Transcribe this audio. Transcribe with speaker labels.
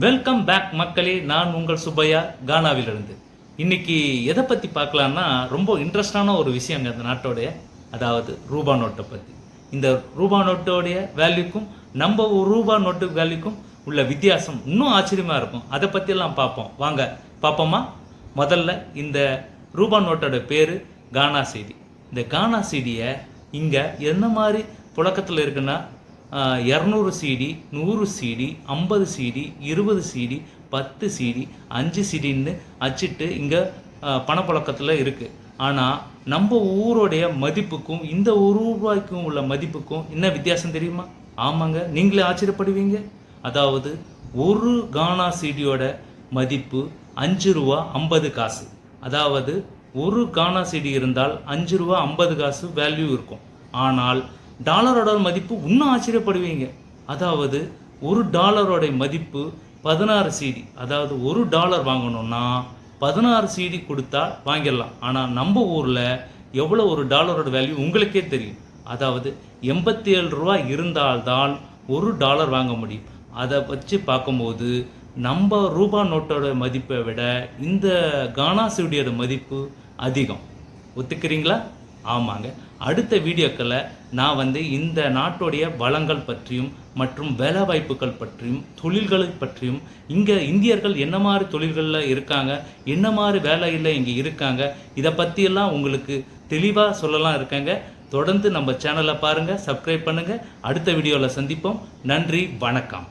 Speaker 1: Welcome back மக்களே. நான் உங்கள் சுப்பையா கானாவிலிருந்து. இன்னைக்கு எதை பற்றி பார்க்கலான்னா ரொம்ப இன்ட்ரெஸ்டான ஒரு விஷயங்க அந்த நாட்டோடைய, அதாவது ரூபா நோட்டை பற்றி. இந்த ரூபா நோட்டோடைய வேல்யூக்கும் நம்ம ரூபா நோட்டு வேல்யூக்கும் உள்ள வித்தியாசம் இன்னும் ஆச்சரியமாக இருக்கும். அதை பற்றியெல்லாம் பார்ப்போம். வாங்க பார்ப்போமா. முதல்ல இந்த ரூபா நோட்டோட பேர் கானா சீடி. இந்த கானா சீடியை இங்கே என்ன மாதிரி புழக்கத்தில் இருக்குன்னா 200 சிடி, 100 சிடி, 50 சிடி, 20 சிடி, 10 சிடி, 5 சிடின்னு அச்சிட்டு இங்கே பணப்பழக்கத்தில் இருக்குது. ஆனால் நம்ம ஊரோடைய மதிப்புக்கும் இந்த ரூபாய்க்கும் உள்ள மதிப்புக்கும் என்ன வித்தியாசம் தெரியுமா? ஆமாங்க, நீங்களே ஆச்சரியப்படுவீங்க. அதாவது ஒரு கானா சிடியோட மதிப்பு 5 ரூபா 50 காசு. அதாவது ஒரு கானா சிடி இருந்தால் 5 ரூபா 50 காசு வேல்யூ இருக்கும். ஆனால் டாலரோட மதிப்பு இன்னும் ஆச்சரியப்படுவீங்க. அதாவது ஒரு டாலரோட மதிப்பு 16 சிடி. அதாவது ஒரு டாலர் வாங்கணும்னா 16 சிடி கொடுத்தா வாங்கிடலாம். ஆனால் நம்ம ஊரில் எவ்வளோ ஒரு டாலரோட வேல்யூ உங்களுக்கே தெரியும். அதாவது 87 ரூபா இருந்தால்தான் ஒரு டாலர் வாங்க முடியும். அதை வச்சு பார்க்கும்போது நம்ம ரூபா நோட்டோட மதிப்பை விட இந்த கானா சிடியோட மதிப்பு அதிகம். ஒத்துக்கிறீங்களா? ஆமாங்க. அடுத்த வீடியோக்களில் நான் இந்த நாட்டுடைய வளங்கள் பற்றியும் மற்றும் வேலை வாய்ப்புகள் பற்றியும் தொழில்களை பற்றியும் இங்கே இந்தியர்கள் என்ன மாதிரி தொழில்களில் இருக்காங்க, என்ன மாதிரி வேலையில் இங்கே இருக்காங்க, இதை பற்றியெல்லாம் உங்களுக்கு தெளிவாக சொல்லலாம் இருக்காங்க. தொடர்ந்து நம்ம சேனலை பாருங்கள், சப்ஸ்கிரைப் பண்ணுங்கள். அடுத்த வீடியோவில் சந்திப்போம். நன்றி, வணக்கம்.